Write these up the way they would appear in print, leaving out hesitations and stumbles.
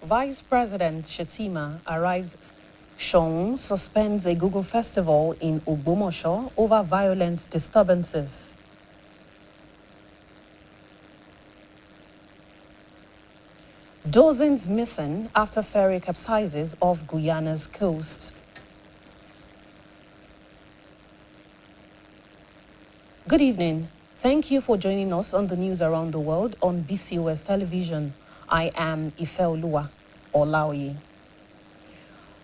Vice President Shettima arrives. Sean suspends a Google festival in Ogbomosho over violent disturbances. Dozens missing after ferry capsizes off Guyana's coast. Good evening. Thank you for joining us on the news around the world on BCOS television. I am Ifeoluwa Olaoye.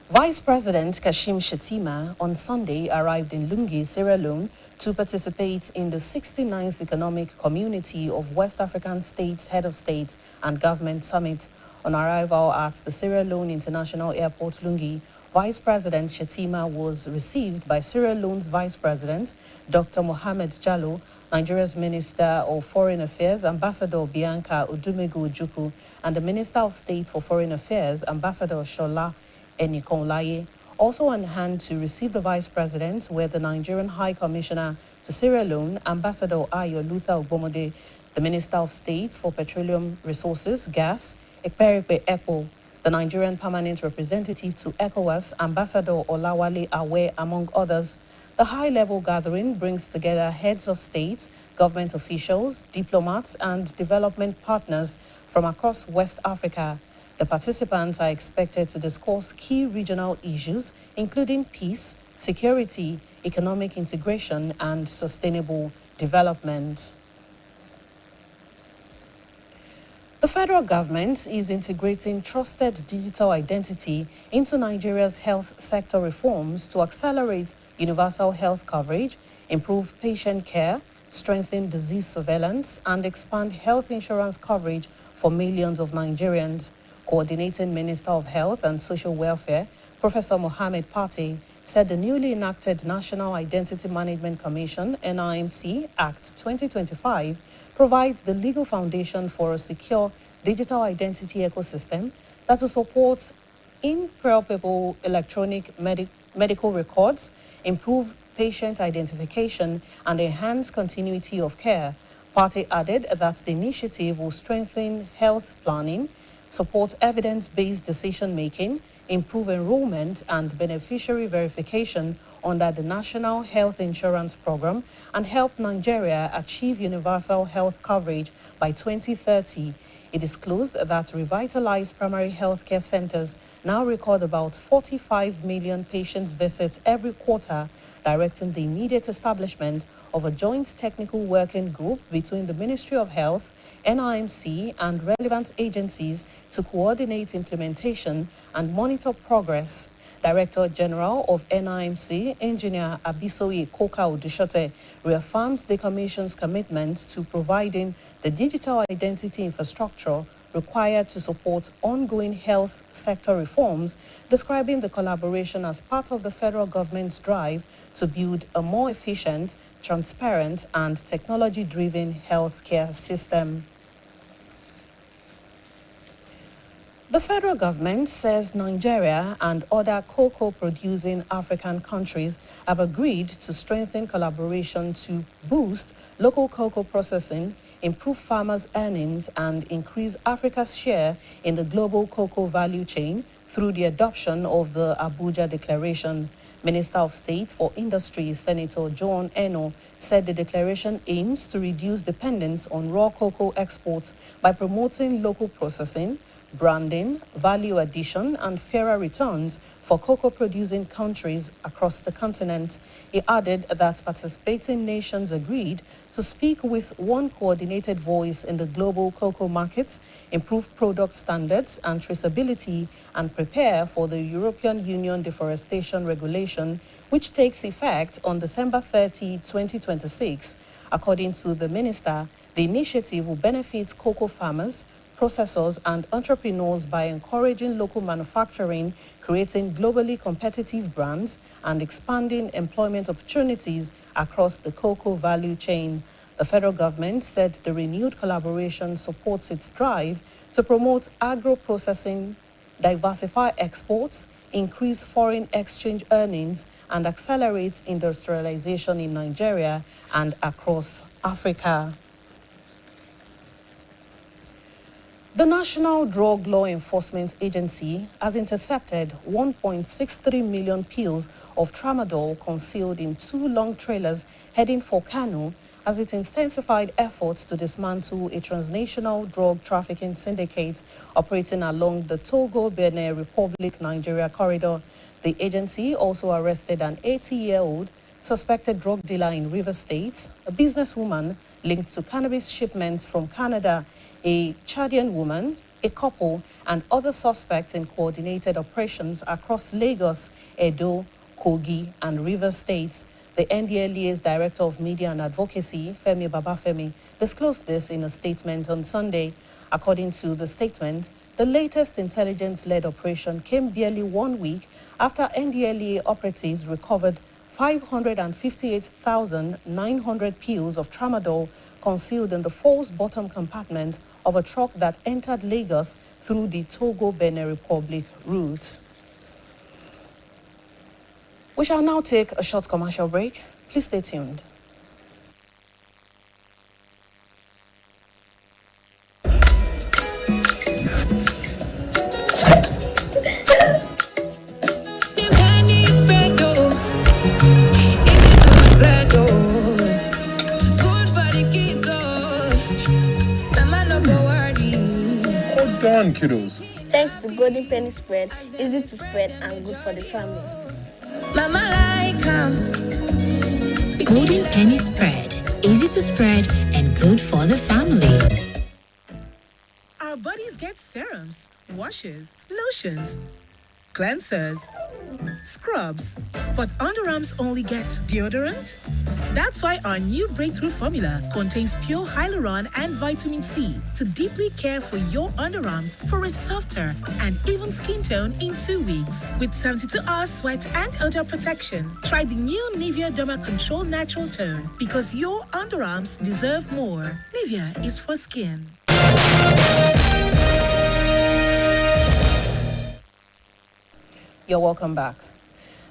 Vice President Kashim Shettima on Sunday arrived in Lungi, Sierra Leone, to participate in the 69th Economic Community of West African States Head of State and Government Summit. On arrival at the Sierra Leone International Airport, Lungi, Vice President Shettima was received by Sierra Leone's Vice President, Dr. Mohamed Jallow, Nigeria's Minister of Foreign Affairs, Ambassador Bianca Odumegu Ojukwu, and the Minister of State for Foreign Affairs, Ambassador Shola Enikonlaye. Also on hand to receive the Vice President were the Nigerian High Commissioner to Sierra Leone, Ambassador Ayo Luther Ogbomode, the Minister of State for Petroleum Resources, Gas, Ekperepe Epo, the Nigerian Permanent Representative to ECOWAS, Ambassador Olawale Awe, among others. The high-level gathering brings together heads of state, government officials, diplomats, and development partners from across West Africa. The participants are expected to discuss key regional issues, including peace, security, economic integration, and sustainable development. The federal government is integrating trusted digital identity into Nigeria's health sector reforms to accelerate universal health coverage, improve patient care, strengthen disease surveillance, and expand health insurance coverage for millions of Nigerians. Coordinating Minister of Health and Social Welfare, Professor Mohamed Pate, said the newly enacted National Identity Management Commission, NIMC, Act 2025, provides the legal foundation for a secure digital identity ecosystem that will support interoperable electronic medical records, improve patient identification, and enhance continuity of care. Pate added that the initiative will strengthen health planning, support evidence-based decision-making, improve enrollment and beneficiary verification under the National Health Insurance Program, and help Nigeria achieve universal health coverage by 2030. It disclosed that revitalized primary health care centers now record about 45 million patients visits every quarter, directing the immediate establishment of a joint technical working group between the Ministry of Health, NIMC, and relevant agencies to coordinate implementation and monitor progress. Director General of NIMC, Engineer Abisoye Koka Odushote, reaffirms the Commission's commitment to providing the digital identity infrastructure required to support ongoing health sector reforms, describing the collaboration as part of the federal government's drive to build a more efficient, transparent, and technology-driven healthcare system. The federal government says Nigeria and other cocoa-producing African countries have agreed to strengthen collaboration to boost local cocoa processing, improve farmers' earnings, and increase Africa's share in the global cocoa value chain through the adoption of the Abuja Declaration. Minister of State for Industry, Senator John Eno, said the declaration aims to reduce dependence on raw cocoa exports by promoting local processing, branding, value addition, and fairer returns for cocoa-producing countries across the continent. He added that participating nations agreed to speak with one coordinated voice in the global cocoa markets, improve product standards and traceability, and prepare for the European Union Deforestation Regulation, which takes effect on December 30, 2026. According to the minister, the initiative will benefit cocoa farmers, processors, and entrepreneurs by encouraging local manufacturing, creating globally competitive brands, and expanding employment opportunities across the cocoa value chain. The federal government said the renewed collaboration supports its drive to promote agro-processing, diversify exports, increase foreign exchange earnings, and accelerate industrialization in Nigeria and across Africa. The National Drug Law Enforcement Agency has intercepted 1.63 million pills of tramadol concealed in 2 long trailers heading for Kano as it intensified efforts to dismantle a transnational drug trafficking syndicate operating along the Togo-Benin Republic-Nigeria corridor. The agency also arrested an 80-year-old suspected drug dealer in Rivers State, a businesswoman linked to cannabis shipments from Canada, a Chadian woman, a couple, and other suspects in coordinated operations across Lagos, Edo, Kogi, and Rivers States. The NDLEA's Director of Media and Advocacy, Femi Babafemi, disclosed this in a statement on Sunday. According to the statement, the latest intelligence-led operation came barely 1 week after NDLEA operatives recovered 558,900 pills of tramadol concealed in the false bottom compartment of a truck that entered Lagos through the Togo-Benin Republic route. We shall now take a short commercial break. Please stay tuned. Done, kiddos. Thanks to Golden Penny Spread, easy to spread and good for the family. Mama like Golden Penny Spread, easy to spread and good for the family. Our bodies get serums, washes, lotions, cleansers, scrubs, but underarms only get deodorant? That's why our new breakthrough formula contains pure hyaluron and vitamin C to deeply care for your underarms for a softer and even skin tone in 2 weeks. With 72 hours sweat and odor protection, try the new Nivea Derma Control Natural Tone because your underarms deserve more. Nivea is for skin. You're welcome back.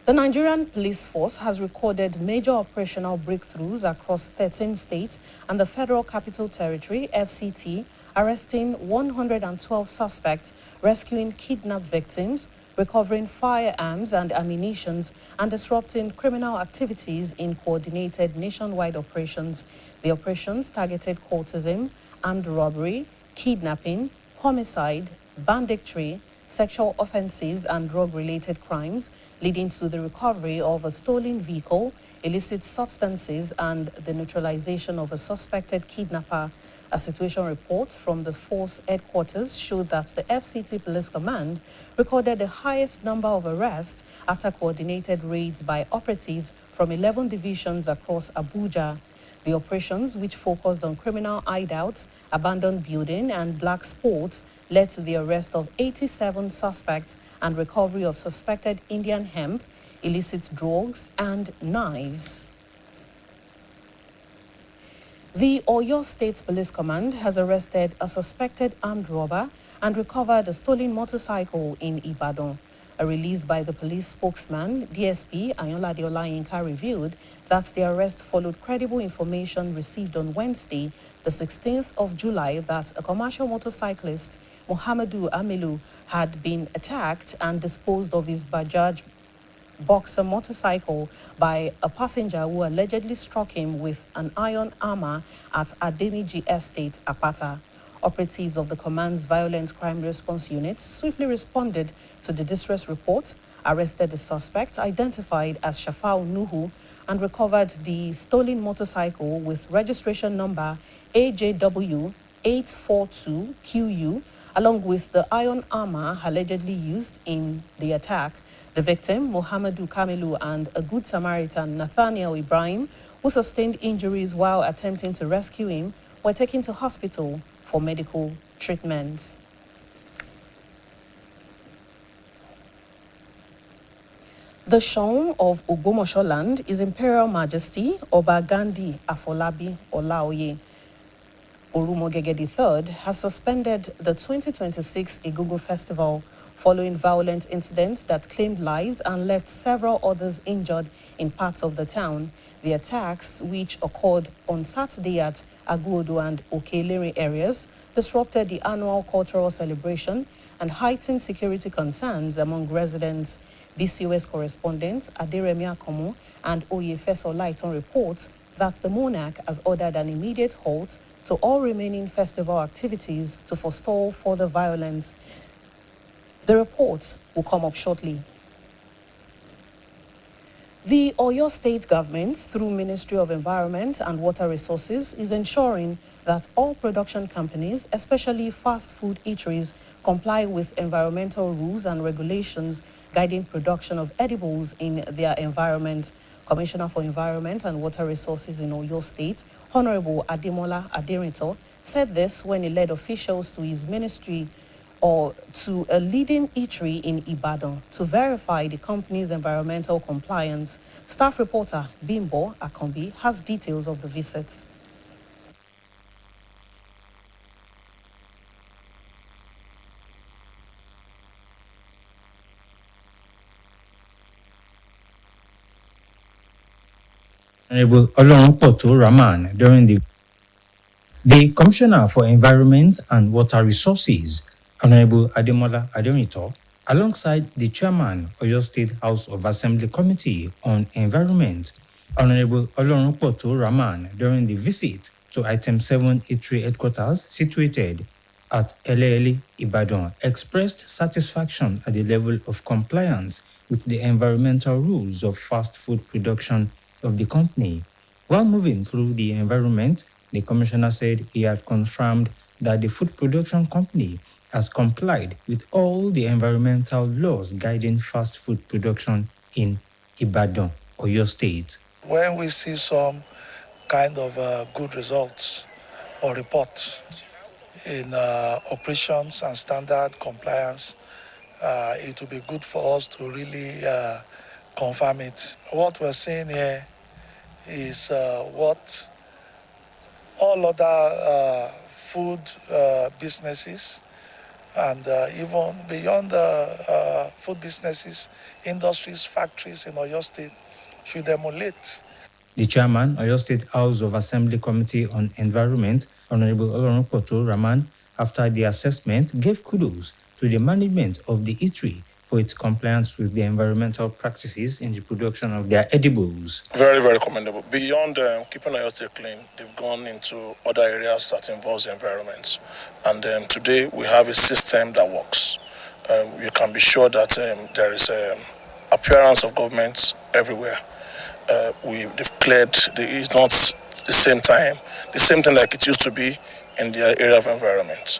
The Nigerian police force has recorded major operational breakthroughs across 13 states and the Federal Capital Territory, FCT, arresting 112 suspects, rescuing kidnapped victims, recovering firearms and ammunition, and disrupting criminal activities in coordinated nationwide operations. The operations targeted cultism, armed robbery, kidnapping, homicide, banditry, sexual offenses, and drug-related crimes, leading to the recovery of a stolen vehicle, illicit substances, and the neutralization of a suspected kidnapper. A situation report from the force headquarters showed that the FCT Police Command recorded the highest number of arrests after coordinated raids by operatives from 11 divisions across Abuja. The operations, which focused on criminal hideouts, abandoned building, and black spots, led to the arrest of 87 suspects and recovery of suspected Indian hemp, illicit drugs, and knives. The Oyo State Police Command has arrested a suspected armed robber and recovered a stolen motorcycle in Ibadan. A release by the police spokesman, DSP Ayolade Olayinka, revealed that the arrest followed credible information received on Wednesday, the 16th of July, that a commercial motorcyclist, Muhammadu Amelu, had been attacked and disposed of his Bajaj Boxer motorcycle by a passenger who allegedly struck him with an iron hammer at Ademiji Estate, Apata. Operatives of the command's Violent Crime Response Unit swiftly responded to the distress report, arrested the suspect, identified as Shafau Nuhu, and recovered the stolen motorcycle with registration number AJW 842QU, along with the iron hammer allegedly used in the attack. The victim, Muhammadu Kamilu, and a Good Samaritan, Nathaniel Ibrahim, who sustained injuries while attempting to rescue him, were taken to hospital for medical treatment. The Shon of Ogbomoso land is Imperial Majesty Oba Gandhi Afolabi Olaoye Orumogege III has suspended the 2026 Egungun Festival following violent incidents that claimed lives and left several others injured in parts of the town. The attacks, which occurred on Saturday at Aguodo and Okelere areas, disrupted the annual cultural celebration and heightened security concerns among residents. BCOS correspondents Aderemi Akomo and Oyefeso Lighton reports that the monarch has ordered an immediate halt to all remaining festival activities to forestall further violence. The reports will come up shortly. The Oyo State government, through Ministry of Environment and Water Resources, is ensuring that all production companies, especially fast food eateries, comply with environmental rules and regulations guiding production of edibles in their environment. Commissioner for Environment and Water Resources in Oyo State, Honorable Ademola Aderito, said this when he led officials to his ministry or to a leading eatery in Ibadan to verify the company's environmental compliance. Staff reporter Bimbo Akombi has details of the visit. Honorable Olorunpoto Rahman during the Commissioner for Environment and Water Resources, Honorable Ademola Aderito, alongside the Chairman of Oyo State House of Assembly Committee on Environment, Honorable Olorunpoto Rahman, during the visit to Item 7 Eatery headquarters situated at Elele, Ibadan, expressed satisfaction at the level of compliance with the environmental rules of fast food production of the company. While moving through the environment, the Commissioner said he had confirmed that the food production company has complied with all the environmental laws guiding fast food production in Ibadan, Oyo State. When we see some kind of good results or report in operations and standard compliance, it will be good for us to really confirm it. What we're seeing here is what all other food businesses and even beyond the food businesses, industries, factories in Oyo State should emulate. The Chairman, Oyo State House of Assembly Committee on Environment, Honorable Olorunpoto Rahman, after the assessment, gave kudos to the management of the eatery for its compliance with the environmental practices in the production of their edibles. Very, very commendable. Beyond keeping Oyo State clean, they've gone into other areas that involves the environment. And today we have a system that works. You can be sure that there is appearance of government everywhere. They've cleared, it's not the same thing like it used to be in the area of environment.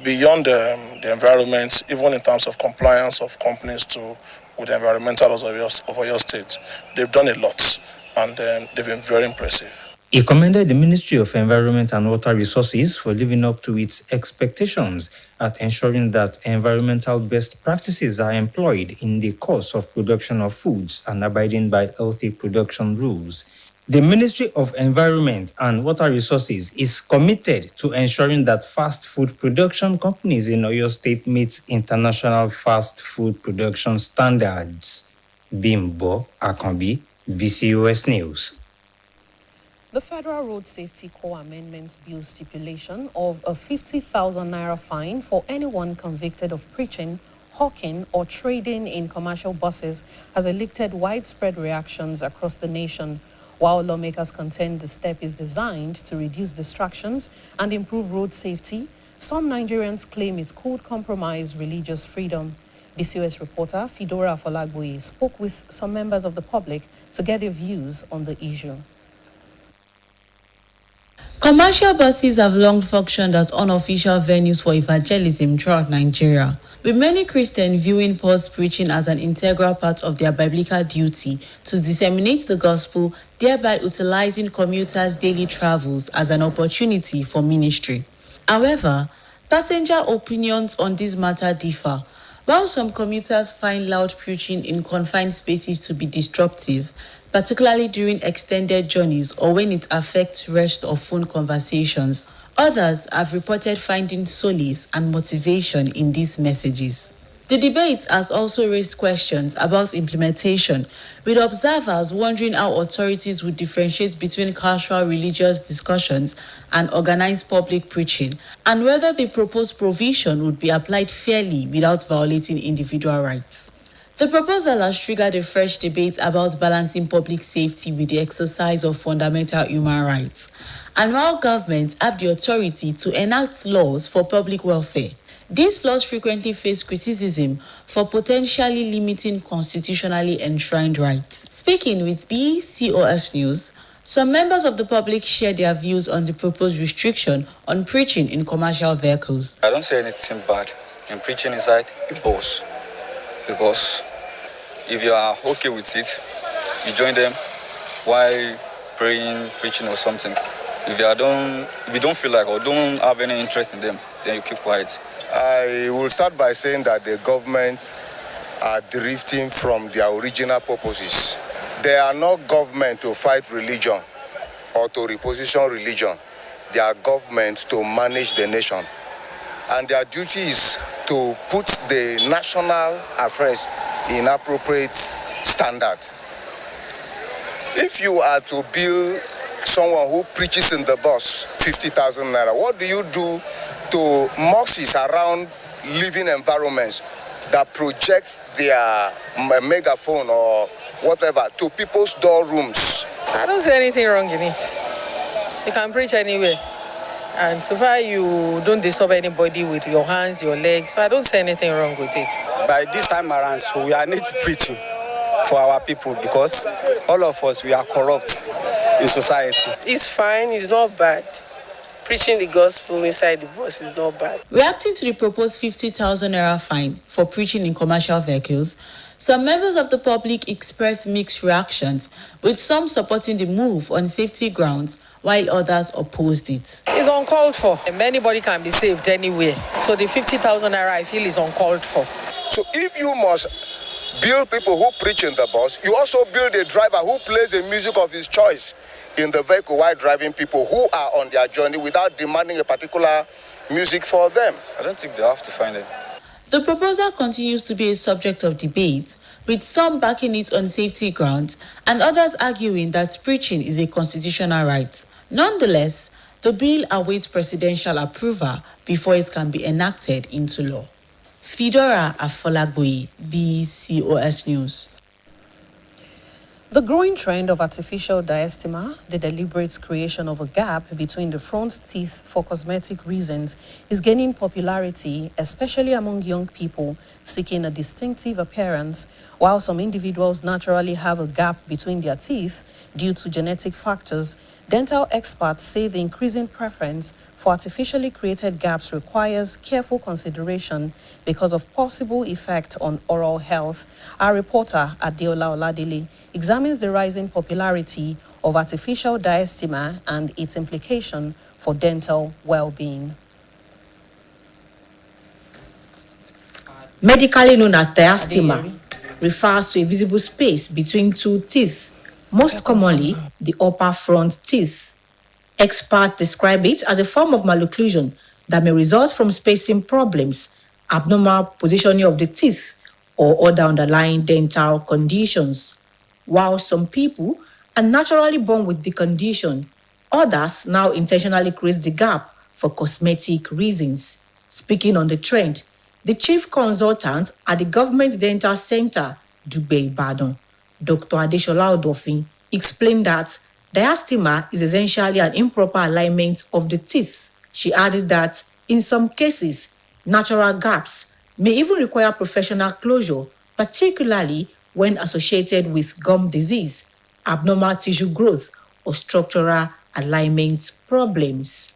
Beyond the environment, even in terms of compliance of companies with the environmental laws of Oyo State, they've done a lot, and they've been very impressive. He commended the Ministry of Environment and Water Resources for living up to its expectations at ensuring that environmental best practices are employed in the course of production of foods and abiding by healthy production rules. The Ministry of Environment and Water Resources is committed to ensuring that fast food production companies in Oyo State meet international fast food production standards. Bimbo Akombi, BCOS News. The Federal Road Safety Corps Amendments Bill stipulation of a 50,000 naira fine for anyone convicted of preaching, hawking, or trading in commercial buses has elicited widespread reactions across the nation. While lawmakers contend the step is designed to reduce distractions and improve road safety, some Nigerians claim it could compromise religious freedom. BCOS reporter Fidora Afolagboye spoke with some members of the public to get their views on the issue. Commercial buses have long functioned as unofficial venues for evangelism throughout Nigeria, with many Christians viewing Paul's preaching as an integral part of their biblical duty to disseminate the gospel, thereby utilizing commuters' daily travels as an opportunity for ministry. However, passenger opinions on this matter differ. While some commuters find loud preaching in confined spaces to be disruptive, particularly during extended journeys or when it affects rest or phone conversations, others have reported finding solace and motivation in these messages. The debate has also raised questions about implementation, with observers wondering how authorities would differentiate between casual religious discussions and organized public preaching, and whether the proposed provision would be applied fairly without violating individual rights. The proposal has triggered a fresh debate about balancing public safety with the exercise of fundamental human rights, and while governments have the authority to enact laws for public welfare, these laws frequently face criticism for potentially limiting constitutionally enshrined rights. Speaking with BCOS News, some members of the public shared their views on the proposed restriction on preaching in commercial vehicles. I don't say anything bad in preaching inside the bus, because if you are okay with it, you join them while praying, preaching or something. If you don't feel like or don't have any interest in them, then you keep quiet. I will start by saying that the government are drifting from their original purposes. They are not government to fight religion or to reposition religion. They are government to manage the nation. And their duty is to put the national affairs in appropriate standard. If you are to build someone who preaches in the bus 50,000 naira, what do you do to mosques around living environments that project their megaphone or whatever to people's door rooms? I don't see anything wrong in it. You can preach anywhere. And so far you don't disturb anybody with your hands, your legs. So I don't see anything wrong with it. By this time around, so we are need preaching for our people, because all of us, we are corrupt in society. It's fine, it's not bad. Preaching the gospel inside the bus is not bad. Reacting to the proposed 50,000 naira fine for preaching in commercial vehicles, some members of the public expressed mixed reactions, with some supporting the move on safety grounds while others opposed it. It's uncalled for. Anybody can be saved anywhere. So the 50,000 naira I feel is uncalled for. So if you must build people who preach in the bus, you also build a driver who plays the music of his choice in the vehicle while driving people who are on their journey without demanding a particular music for them. I don't think they have to find it. The proposal continues to be a subject of debate, with some backing it on safety grounds and others arguing that preaching is a constitutional right. Nonetheless, the bill awaits presidential approval before it can be enacted into law. Fidora Afolagboye, BCOS News. The growing trend of artificial diastema, the deliberate creation of a gap between the front teeth for cosmetic reasons, is gaining popularity, especially among young people seeking a distinctive appearance, while some individuals naturally have a gap between their teeth due to genetic factors. Dental experts say the increasing preference for artificially created gaps requires careful consideration because of possible effect on oral health. Our reporter, Adeola Oladele, examines the rising popularity of artificial diastema and its implication for dental well-being. Medically known as diastema refers to a visible space between two teeth, most commonly the upper front teeth. Experts describe it as a form of malocclusion that may result from spacing problems, abnormal positioning of the teeth, or other underlying dental conditions. While some people are naturally born with the condition, others now intentionally create the gap for cosmetic reasons. Speaking on the trend, the chief consultant at the Government Dental Center, Dugbe Ibadan, Dr. Adeshola Odofin, explained that diastema is essentially an improper alignment of the teeth. She added that in some cases, natural gaps may even require professional closure, particularly when associated with gum disease, abnormal tissue growth, or structural alignment problems.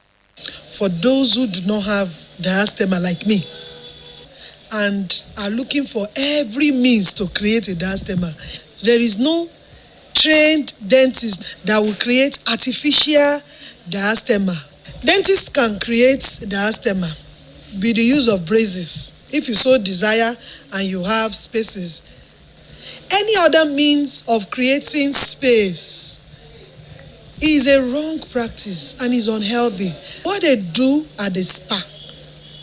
For those who do not have diastema like me and are looking for every means to create a diastema, there is no trained dentist that will create artificial diastema. Dentists can create diastema with the use of braces if you so desire and you have spaces. Any other means of creating space is a wrong practice and is unhealthy. What they do at the spa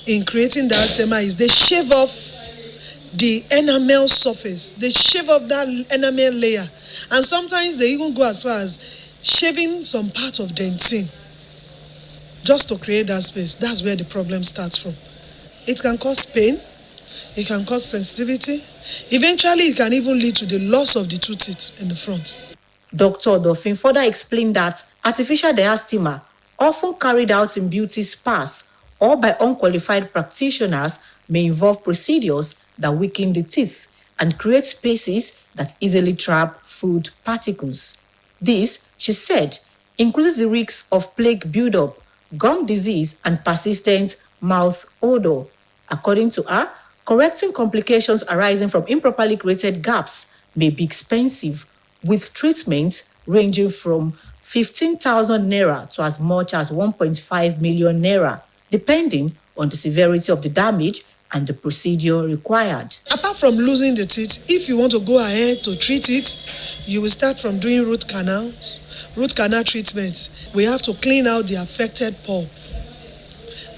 in creating diastema is they shave off the enamel surface. They shave off that enamel layer. And sometimes they even go as far as shaving some part of dentin just to create that space. That's where the problem starts from. It can cause pain. It can cause sensitivity. Eventually, it can even lead to the loss of the two teeth in the front. Dr. Odofin further explained that artificial diastema, often carried out in beauty spas or by unqualified practitioners, may involve procedures that weaken the teeth and create spaces that easily trap food particles. This, she said, increases the risk of plaque buildup, gum disease, and persistent mouth odor. According to her, correcting complications arising from improperly created gaps may be expensive, with treatments ranging from 15,000 naira to as much as 1.5 million naira, depending on the severity of the damage and the procedure required. Apart from losing the teeth, if you want to go ahead to treat it, you will start from doing root canal treatments. We have to clean out the affected pulp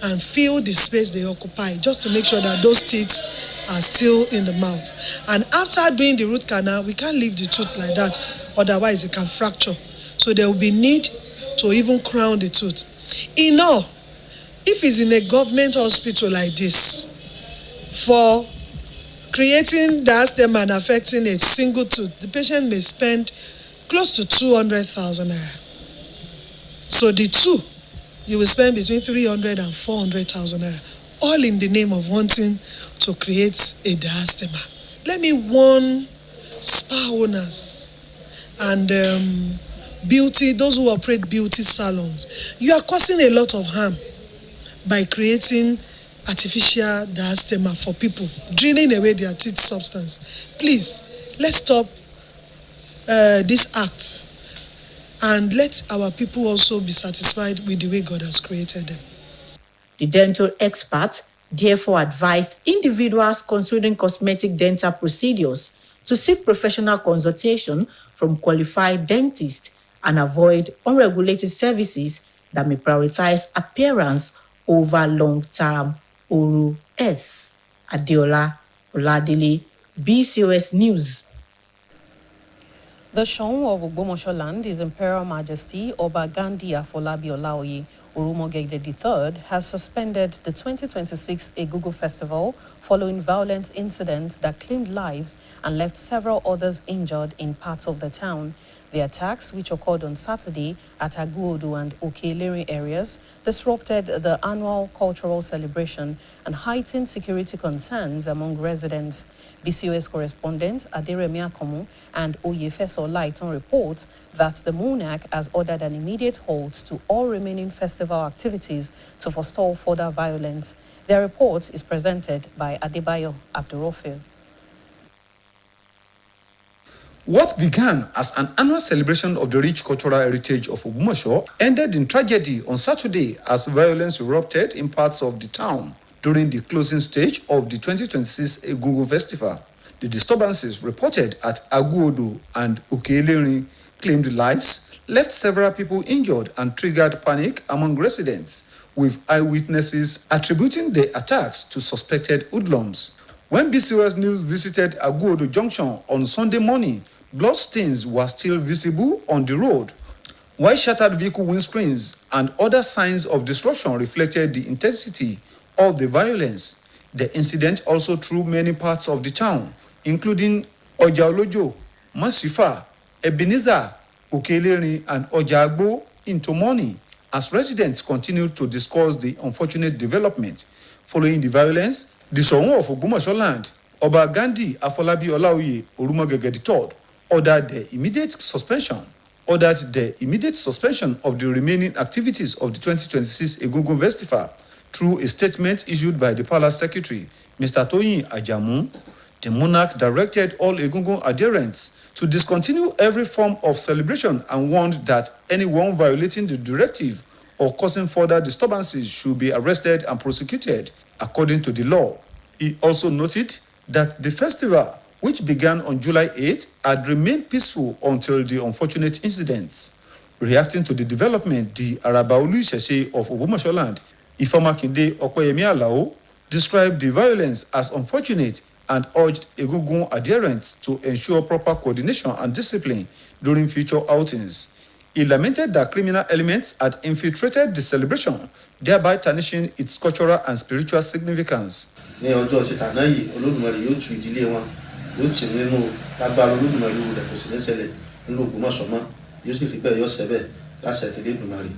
and fill the space they occupy, just to make sure that those teeth are still in the mouth. And after doing the root canal, we can't leave the tooth like that, otherwise it can fracture. So there will be need to even crown the tooth. In all, if it's in a government hospital like this, for creating diastema and affecting a single tooth, the patient may spend close to 200,000 naira. So the two, you will spend between 300 and 400,000 naira, all in the name of wanting to create a diastema. Let me warn spa owners and those who operate beauty salons. You are causing a lot of harm by creating artificial diastema for people, draining away their teeth substance. Please, let's stop this act and let our people also be satisfied with the way God has created them. The dental expert therefore advised individuals considering cosmetic dental procedures to seek professional consultation from qualified dentists and avoid unregulated services that may prioritize appearance over long-term oral health. Adeola Oladele, BCOS News. The Shon of Ogbomoso land, His Imperial Majesty Oba Gandhi Afolabi Olaoye Orumogede III has suspended the 2026 Egungun Festival following violent incidents that claimed lives and left several others injured in parts of the town. The attacks, which occurred on Saturday at Aguodo and Okelere areas, disrupted the annual cultural celebration and heightened security concerns among residents. BCOS correspondent Aderemi Akomu and Oyefeso Lighton report that the monarch has ordered an immediate halt to all remaining festival activities to forestall further violence. Their report is presented by Adebayo Abdurrofil. What began as an annual celebration of the rich cultural heritage of Ogbomoso ended in tragedy on Saturday as violence erupted in parts of the town during the closing stage of the 2026 Egungun Festival. The disturbances reported at Aguodo and Okelere claimed lives, left several people injured and triggered panic among residents, with eyewitnesses attributing the attacks to suspected hoodlums. When BCOS News visited Aguodo Junction on Sunday morning, bloodstains were still visible on the road, while shattered vehicle windscreens and other signs of destruction reflected the intensity of the violence. The incident also threw many parts of the town, including Oja Olojo, Masifa, Ebenezer, Okelere, and Oja Agbo, into mourning as residents continued to discuss the unfortunate development. Following the violence, the Sohun of Ogbomoso land, Oba Gandhi Afolabi Olaoye Orumogede III, ordered the immediate suspension of the remaining activities of the 2026 Egungun Festival. Through a statement issued by the Palace Secretary, Mr. Toyin Ajamu, the monarch directed all Egungun adherents to discontinue every form of celebration and warned that anyone violating the directive or causing further disturbances should be arrested and prosecuted according to the law. He also noted that the festival, which began on July 8, had remained peaceful until the unfortunate incidents. Reacting to the development, the Arabaolu Ishese of Ogbomoso land, Ifeoma Kinde Okoyemi Alao, described the violence as unfortunate and urged Egungun adherents to ensure proper coordination and discipline during future outings. He lamented that criminal elements had infiltrated the celebration, thereby tarnishing its cultural and spiritual significance. Ní ọjọ́ títà náà yìí, Olódùmarè yóò tú ìdílé wọn, yóò tì nínú lágbára Olódùmarè rẹ̀ kò sì ní ṣẹlẹ̀ nínú Ògbómọ̀ṣọ́ mọ́, yóò sì rí bẹ́ẹ̀ yóò ṣẹ bẹ́ẹ̀ láṣẹ ti Olódùmarè.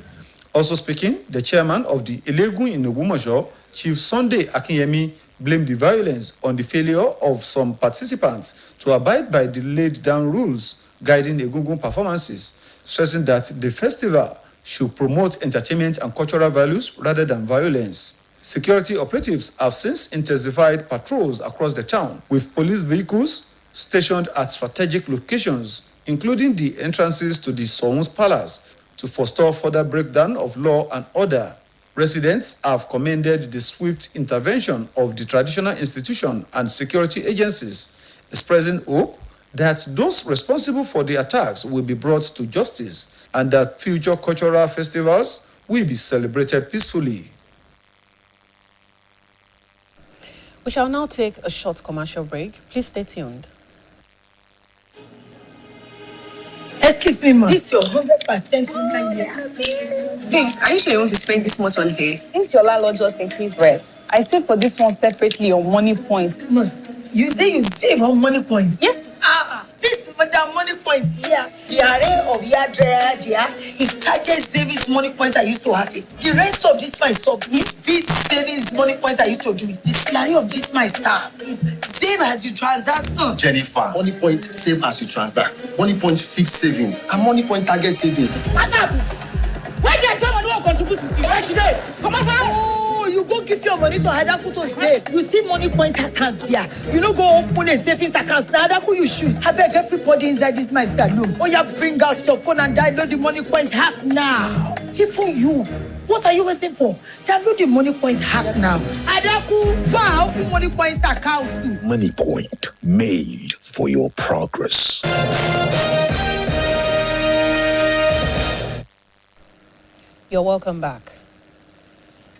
Also speaking, the chairman of the Elegun in Ogbomoso, Chief Sunday Akinyemi, blamed the violence on the failure of some participants to abide by the laid-down rules guiding Egungun performances, stressing that the festival should promote entertainment and cultural values rather than violence. Security operatives have since intensified patrols across the town, with police vehicles stationed at strategic locations, including the entrances to the Soun's Palace, to forestall further breakdown of law and order. Residents have commended the swift intervention of the traditional institution and security agencies, expressing hope that those responsible for the attacks will be brought to justice and that future cultural festivals will be celebrated peacefully. We shall now take a short commercial break. Please stay tuned. Excuse me, ma. This your 100% in year. Babes, are you sure you want to spend this much on hair? Since your landlord just increased rent, I saved for this one separately on Money Point. Ma, you say you save on Money Point? Yes. This Madam Money Point here, the array of your dryer there is target savings Money Points I used to have it. The rest of this my sub is this savings Money Points I used to do it. The salary of this my staff is save as you transact, son. Jennifer, Money Point save as you transact. Money Point fixed savings and Money Point target savings. What's up? Why did I don't contribute to you? Why should I? Come on, oh, you go give your money to Hadaku to save. You see Money Point accounts there. You know, go open a savings account. Now Hadaku you shoot. I beg everybody inside this my saloon. Oh, yeah, bring out your phone and download the Money Point app now. Even you. What are you waiting for? Download the Money Point app now. Hadaku, go open Money Point account. Money Point, made for your progress. You're welcome back.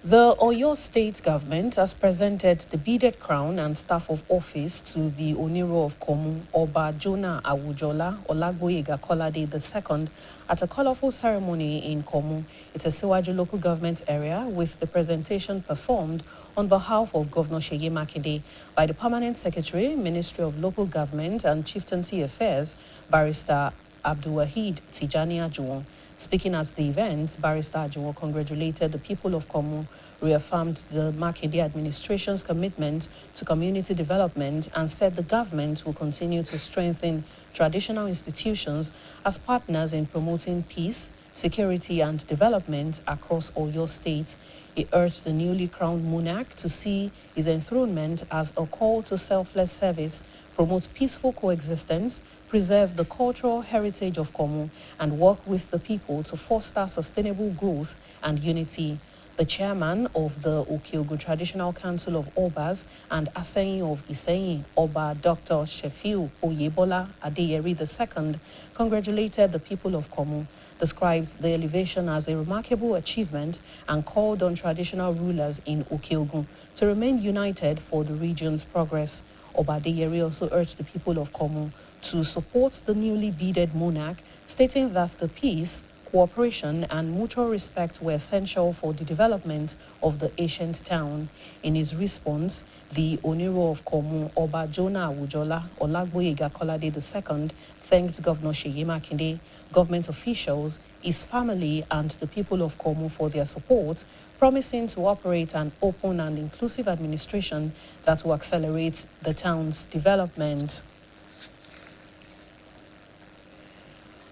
The Oyo State government has presented the beaded crown and staff of office to the Oniro of Komu, Oba Jonah Awujola Olagboyega Kolade II, at a colorful ceremony in Komu. It's a Siwaju local government area, with the presentation performed on behalf of Governor Seyi Makinde by the Permanent Secretary, Ministry of Local Government and Chieftaincy Affairs, Barrister Abdulwahid Tijani Ajuwon. Speaking at the event, Barrister Ajuwon congratulated the people of Komu, reaffirmed the Makinde administration's commitment to community development, and said the government will continue to strengthen traditional institutions as partners in promoting peace, security, and development across Oyo State. He urged the newly crowned monarch to see his enthronement as a call to selfless service, promote peaceful coexistence, preserve the cultural heritage of Komu, and work with the people to foster sustainable growth and unity. The chairman of the Okiogun Traditional Council of Obas and Aseyin of Iseyin, Oba Dr. Shefiu Oyebola Adeyeri II, congratulated the people of Komu, described the elevation as a remarkable achievement, and called on traditional rulers in Okiogun to remain united for the region's progress. Oba Adeyeri also urged the people of Komu to support the newly beaded monarch, stating that the peace, cooperation, and mutual respect were essential for the development of the ancient town. In his response, the Oniro of Komu, Oba Jonah Awujola Olagboyega Kolade II, thanked Governor Seyi Makinde, government officials, his family, and the people of Komu for their support, promising to operate an open and inclusive administration that will accelerate the town's development.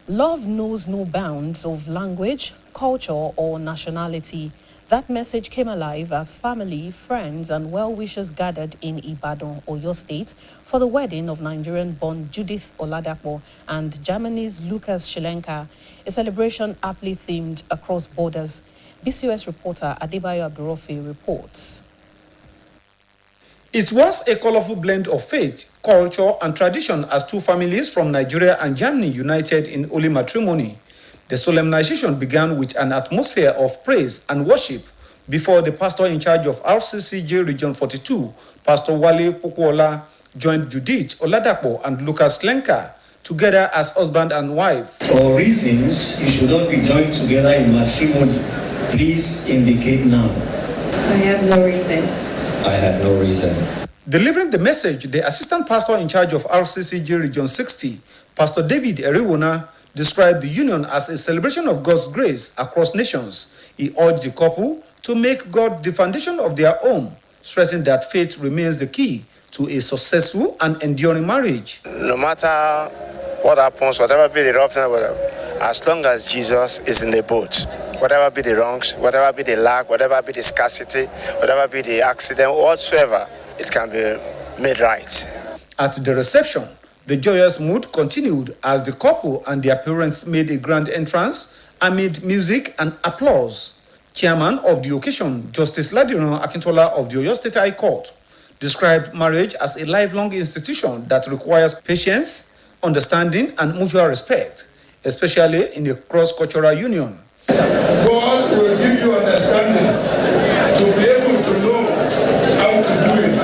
Love knows no bounds of language, culture, or nationality. That message came alive as family, friends, and well-wishers gathered in Ibadan, Oyo State, for the wedding of Nigerian-born Judith Oladapo and Germany's Lucas Shilenka, a celebration aptly themed across borders. BCOS reporter Adebayo Abdurofi reports. It was a colorful blend of faith, culture, and tradition as two families from Nigeria and Germany united in holy matrimony. The solemnization began with an atmosphere of praise and worship before the pastor in charge of RCCJ Region 42, Pastor Wale Pokuola, joined Judith Oladapo and Lucas Lenka together as husband and wife. For reasons you should not be joined together in matrimony, please indicate now. I have no reason. I have no reason. Delivering the message, the assistant pastor in charge of RCCG Region 60, Pastor David Eriwona, described the union as a celebration of God's grace across nations. He urged the couple to make God the foundation of their home, stressing that faith remains the key to a successful and enduring marriage. No matter what happens, whatever be the rough time, whatever, as long as Jesus is in the boat, whatever be the wrongs, whatever be the lack, whatever be the scarcity, whatever be the accident, whatsoever, it can be made right. At the reception, the joyous mood continued as the couple and their parents made a grand entrance amid music and applause. Chairman of the occasion, Justice Ladiran Akintola of the Oyo State High Court, described marriage as a lifelong institution that requires patience, understanding, and mutual respect, especially in a cross-cultural union. God will give you understanding to be able to know how to do it.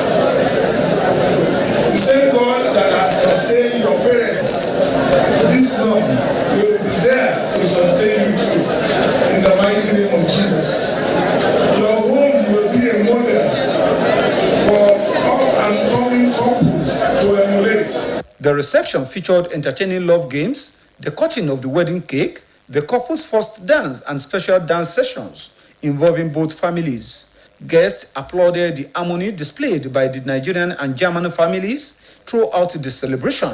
The same God that has sustained your parents this long will be there to sustain you too, in the mighty name of Jesus. Your home will be a model for up and coming couples to emulate. The reception featured entertaining love games, the cutting of the wedding cake, the couple's first dance, and special dance sessions involving both families. Guests applauded the harmony displayed by the Nigerian and German families throughout the celebration.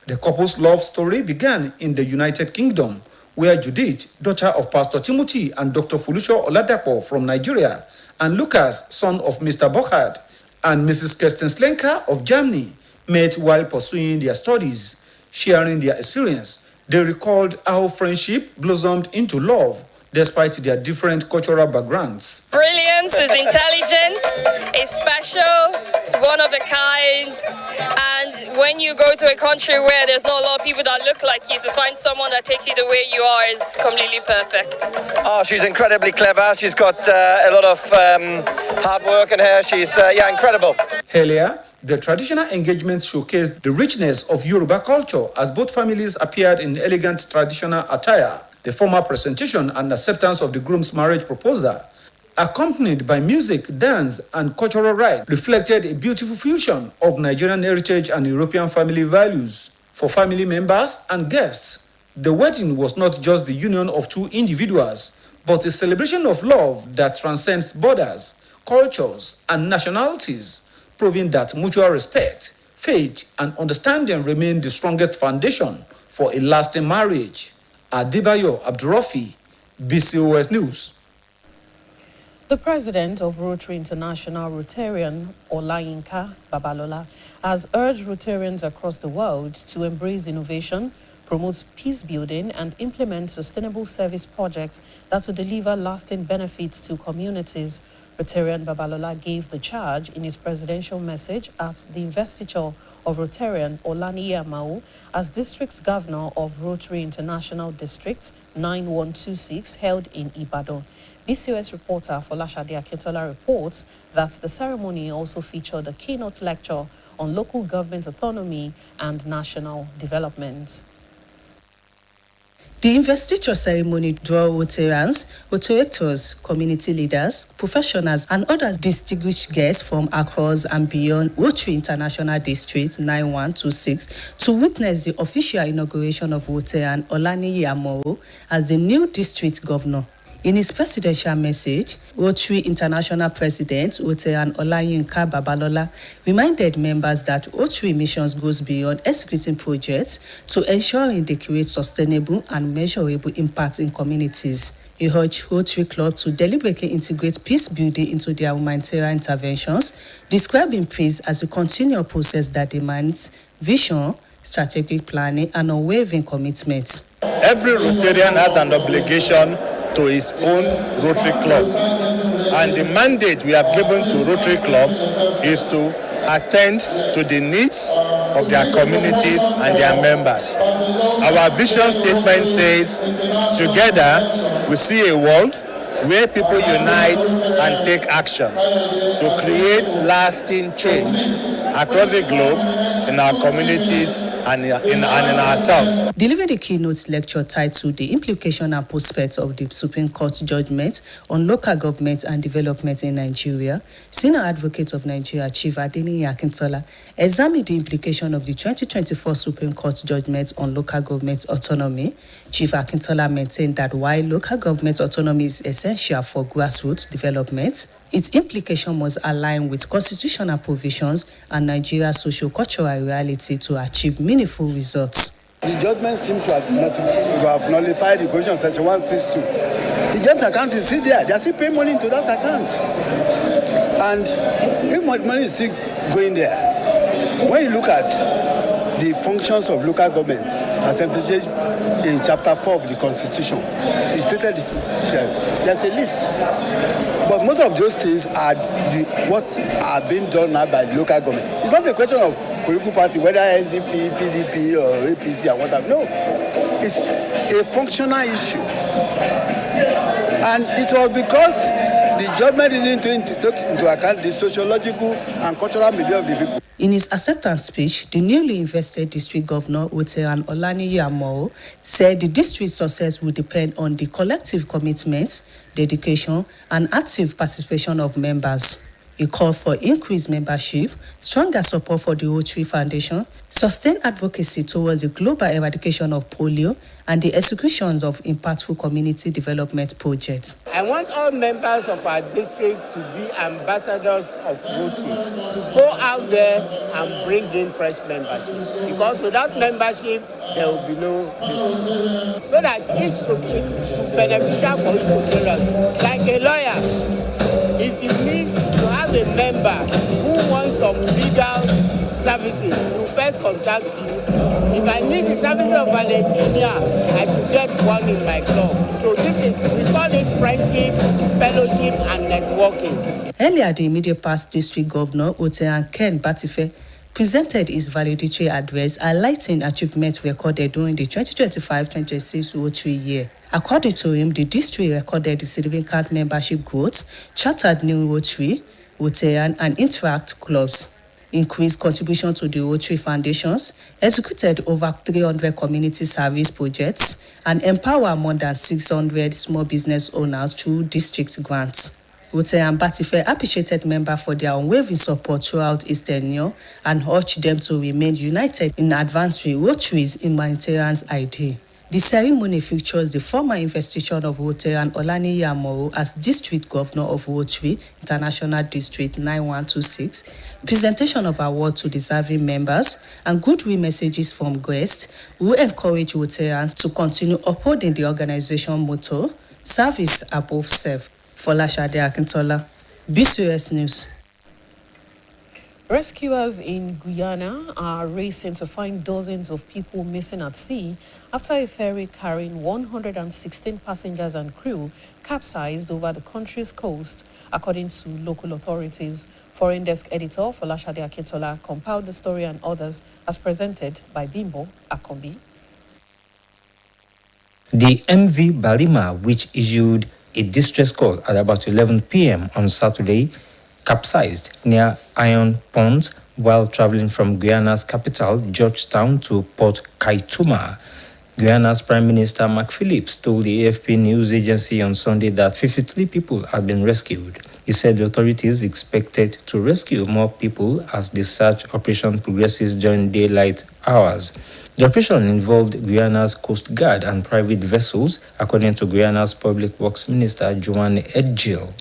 The couple's love story began in the United Kingdom, where Judith, daughter of Pastor Timothy and Dr. Fulusho Oladapo from Nigeria, and Lucas, son of Mr. Bochard, and Mrs. Kirsten Slenka of Germany, met while pursuing their studies. Sharing their experience, they recalled how friendship blossomed into love despite their different cultural backgrounds. Brilliance is intelligence, it's special, it's one of a kind, and when you go to a country where there's not a lot of people that look like you, to find someone that takes you the way you are is completely perfect. Oh, she's incredibly clever. She's got a lot of hard work in her. She's, incredible. Earlier, the traditional engagement showcased the richness of Yoruba culture as both families appeared in elegant traditional attire. The formal presentation and acceptance of the groom's marriage proposal, accompanied by music, dance, and cultural rites, reflected a beautiful fusion of Nigerian heritage and European family values. For family members and guests, the wedding was not just the union of two individuals, but a celebration of love that transcends borders, cultures, and nationalities, proving that mutual respect, faith, and understanding remain the strongest foundation for a lasting marriage. Adebayo Abdurafi, BCOS News. The president of Rotary International Rotarian, Olayinka Babalola, has urged Rotarians across the world to embrace innovation, promote peace building, and implement sustainable service projects that will deliver lasting benefits to communities. Rotarian Babalola gave the charge in his presidential message at the investiture of Rotarian Olaniyi Amao as District Governor of Rotary International District 9126 held in Ibadan. BCOS reporter Folashade Akintola reports that the ceremony also featured a keynote lecture on local government autonomy and national development. The investiture ceremony drew Rotarians, Rotarators, community leaders, professionals, and other distinguished guests from across and beyond Rotary International District 9126 to witness the official inauguration of Rotarian Olaniyi Amao as the new district governor. In his presidential message, Rotary International President Rotarian Olayinka Babalola reminded members that Rotary missions goes beyond executing projects to ensuring they create sustainable and measurable impact in communities. He urged Rotary Club to deliberately integrate peace building into their humanitarian interventions, describing peace as a continual process that demands vision, strategic planning, and unwavering commitment. Every Rotarian has an obligation to his own Rotary Club. And the mandate we have given to Rotary clubs is to attend to the needs of their communities and their members. Our vision statement says, together we see a world where people unite and take action to create lasting change across the globe, in our communities and in ourselves. Delivering the keynote lecture titled The Implication and Prospects of the Supreme Court Judgment on Local Government and Development in Nigeria, Senior Advocate of Nigeria, Chief Adeniyi Akintola, examined the implication of the 2024 Supreme Court Judgment on Local Government Autonomy. Chief Akintola maintained that while local government autonomy is essential for grassroots development, its implication must align with constitutional provisions and Nigeria's socio-cultural reality to achieve meaningful results. The judgment seems to have nullified the provision of Section 162. The joint account is still there. They are still paying money into that account. And if money is still going there, when you look at the functions of local government as emphasized in Chapter 4 of the Constitution, it's stated there's a list. But most of those things are what are being done now by the local government. It's not a question of political party, whether SDP, PDP, or APC, or whatever. No, it's a functional issue. And it was because the judgment didn't take into account the sociological and cultural milieu of the people. In his acceptance speech, the newly invested district governor, Oteran Olaniyi Amoro, said the district's success will depend on the collective commitment, dedication, and active participation of members. He called for increased membership, stronger support for the Rotary Foundation, sustained advocacy towards the global eradication of polio, and the execution of impactful community development projects. I want all members of our district to be ambassadors of Rotary, to go out there and bring in fresh membership. Because without membership, there will be no district. So that each will be beneficial for each of like a lawyer. If you have a member who wants some legal services, he will first contact you. If I need the services of an engineer, I should get one in my club. So we call it friendship, fellowship, and networking. Earlier, the immediate past district governor, Oteran Ken Batife, presented his valedictory address highlighting achievements recorded during the 2025-26 Rotary year. According to him, the district recorded significant membership growth, chartered new Rotary, Oteran, and Interact clubs, increased contribution to the Rotary Foundations, executed over 300 community service projects, and empowered more than 600 small business owners through district grants. Oteran Batife appreciated members for their unwavering support throughout his tenure and urged them to remain united in advancing Rotary's humanitarian idea. The ceremony features the former investiture of Oteran Olaniyi Amoro as District Governor of Rotary, International District 9126, presentation of awards to deserving members, and goodwill messages from guests who encourage Rotarans to continue upholding the organization motto, service above self. Folashade Akintola, BCOS News. Rescuers in Guyana are racing to find dozens of people missing at sea after a ferry carrying 116 passengers and crew capsized over the country's coast, according to local authorities. Foreign Desk Editor Folashade Akintola compiled the story and others as presented by Bimbo Akombi. The MV Balima, which issued a distress call at about 11 p.m. on Saturday, capsized near Iron Pond while traveling from Guyana's capital, Georgetown, to Port Kaituma. Guyana's Prime Minister Mark Phillips told the AFP news agency on Sunday that 53 people had been rescued. He said the authorities expected to rescue more people as the search operation progresses during daylight hours. The operation involved Guyana's Coast Guard and private vessels, according to Guyana's Public Works Minister, Joanne Edgil.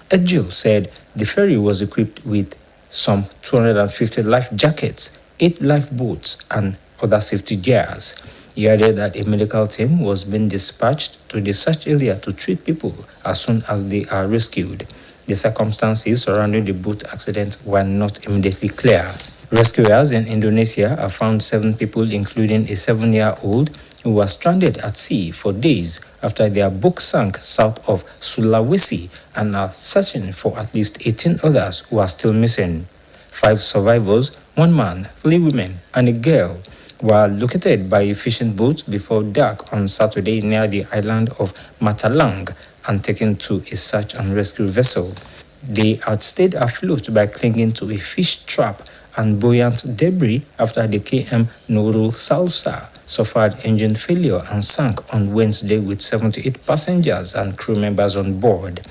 Edgil said the ferry was equipped with some 250 life jackets, 8 lifeboats, and other safety gears. He added that a medical team was being dispatched to the search area to treat people as soon as they are rescued. The circumstances surrounding the boat accident were not immediately clear. Rescuers in Indonesia have found 7 people, including a 7-year-old, who was stranded at sea for days after their boat sank south of Sulawesi and are searching for at least 18 others who are still missing. 5 survivors, 1 man, 3 women, and a girl, were located by a fishing boat before dark on Saturday near the island of Matalang, and taken to a search and rescue vessel. They had stayed afloat by clinging to a fish trap and buoyant debris after the KM Nurul Salsa suffered engine failure and sank on Wednesday with 78 passengers and crew members on board.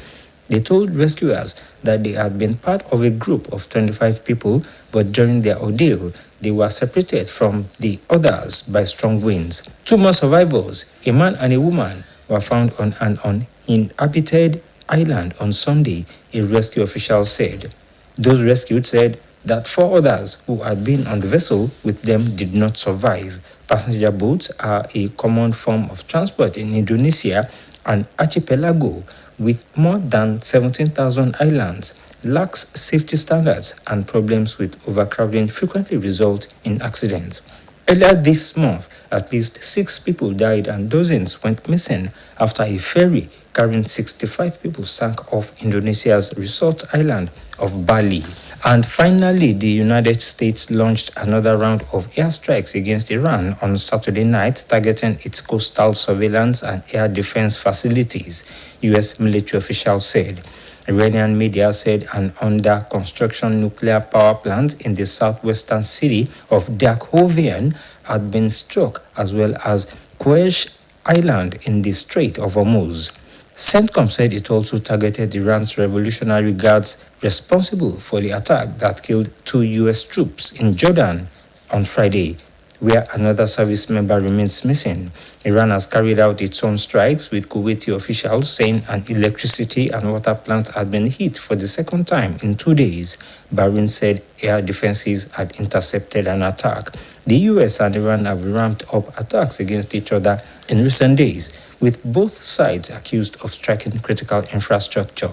They told rescuers that they had been part of a group of 25 people, but during their ordeal, they were separated from the others by strong winds. 2 more survivors, a man and a woman, were found on an uninhabited island on Sunday, a rescue official said. Those rescued said that 4 others who had been on the vessel with them did not survive. Passenger boats are a common form of transport in Indonesia, an archipelago with more than 17,000 islands, lacks safety standards, and problems with overcrowding frequently result in accidents. Earlier this month, at least 6 people died and dozens went missing after a ferry carrying 65 people sank off Indonesia's resort island of Bali. And finally, the United States launched another round of airstrikes against Iran on Saturday night, targeting its coastal surveillance and air defense facilities, U.S. military officials said. Iranian media said an under-construction nuclear power plant in the southwestern city of Dakhovian had been struck, as well as Quesh Island in the Strait of Hormuz. CENTCOM said it also targeted Iran's Revolutionary Guards responsible for the attack that killed 2 U.S. troops in Jordan on Friday, where another service member remains missing. Iran has carried out its own strikes, with Kuwaiti officials saying an electricity and water plant had been hit for the second time in 2 days. Bahrain said air defenses had intercepted an attack. The U.S. and Iran have ramped up attacks against each other in recent days, with both sides accused of striking critical infrastructure.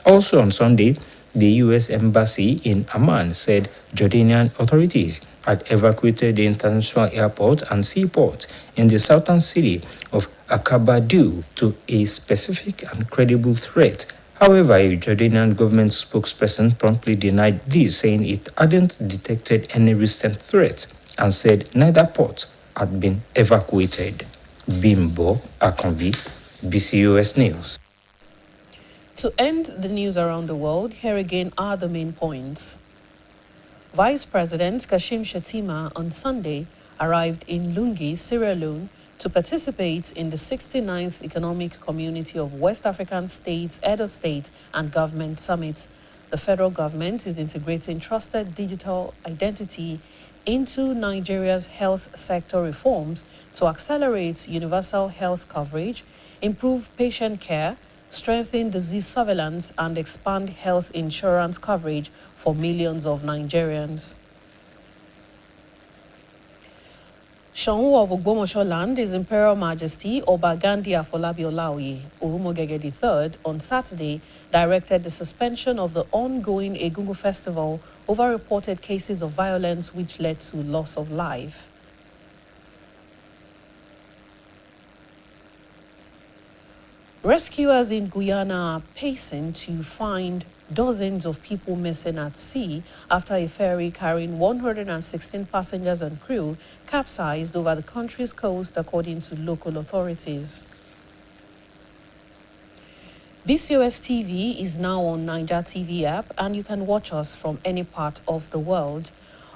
Also on Sunday, the U.S. Embassy in Amman said Jordanian authorities had evacuated the international airport and seaport in the southern city of Aqaba due to a specific and credible threat. However, a Jordanian government spokesperson promptly denied this, saying it hadn't detected any recent threats and said neither port had been evacuated. Bimbo Akambi, BCOS News. To end the news around the world, here again are the main points. Vice President Kashim Shettima on Sunday arrived in Lungi, Sierra Leone, to participate in the 69th Economic Community of West African States, Head of State and Government Summit. The federal government is integrating trusted digital identity into Nigeria's health sector reforms to accelerate universal health coverage, improve patient care, strengthen disease surveillance, and expand health insurance coverage for millions of Nigerians. Shanwu of Ogbomoso land, His Imperial Majesty Oba Gandhi Afolabi Olaoye Orumogege III on Saturday directed the suspension of the ongoing Egungun Festival over reported cases of violence which led to loss of life. Rescuers in Guyana are pacing to find dozens of people missing at sea after a ferry carrying 116 passengers and crew capsized over the country's coast, according to local authorities. BCOS TV is now on Niger TV app, and you can watch us from any part of the world.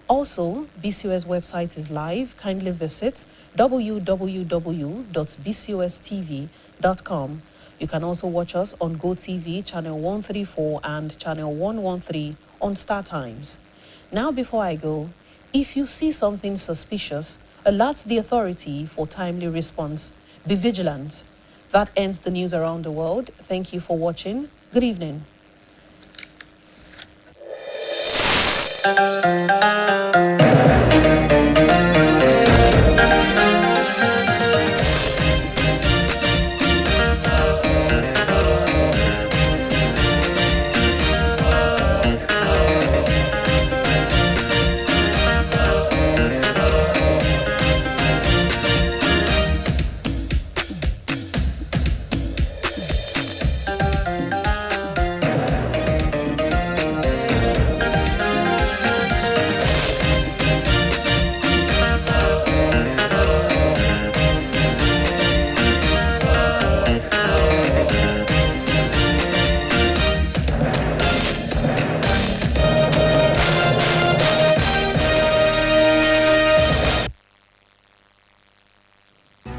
Also, BCOS website is live. Kindly visit www.bcostv.com. You can also watch us on GoTV, channel 134 and channel 113 on Star Times. Now, before I go, if you see something suspicious, alert the authority for timely response. Be vigilant. That ends the news around the world. Thank you for watching. Good evening.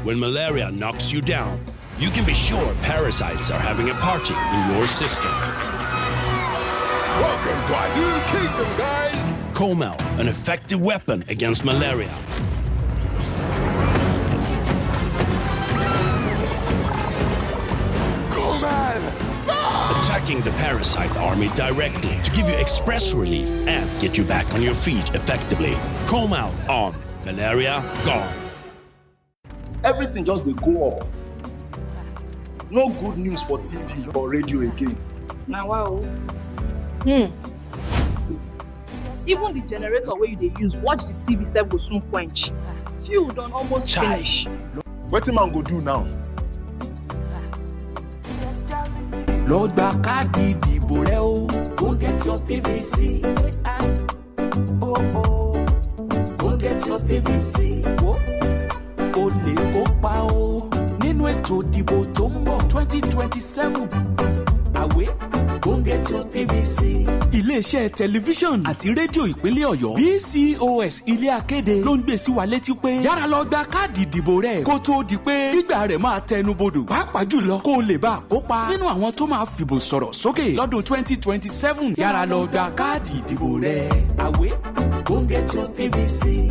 When malaria knocks you down, you can be sure parasites are having a party in your system. Welcome to our new kingdom, guys! Comel, an effective weapon against malaria. Attacking the parasite army directly to give you express relief and get you back on your feet effectively. Comel on. Malaria gone. Everything just dey go up. No good news for TV or radio again. Now wow. Even the generator where you dey use watch the TV sef go soon quench. Fuel don almost finish. Wetin man go do now? Lọ gba káàdì ìdìbò rẹ o. Go get your PVC. Go get your PVC. O lè kópa o nínú ètò ìdìbò tó ń bọ̀ 2027. Àwẹ̀ go get your PVC. Iléeṣẹ́ tẹlifíṣọ̀n àti rédíò ìpínlẹ̀ Ọ̀yọ́ BCOS ilé akéde ló ń gbé sí wa létí pé yára lọ gba káàdì ìdìbò rẹ kó tó di pé gbígbà rẹ̀ máa tẹnubodò pàápàá jùlọ kó o lè bá a kópa nínú àwọn tó máa fìbò sọ̀rọ̀ sókè lọ́dún 2027. Yára lọ gba káàdì ìdìbò rẹ. Àwẹ̀ go get your PVC.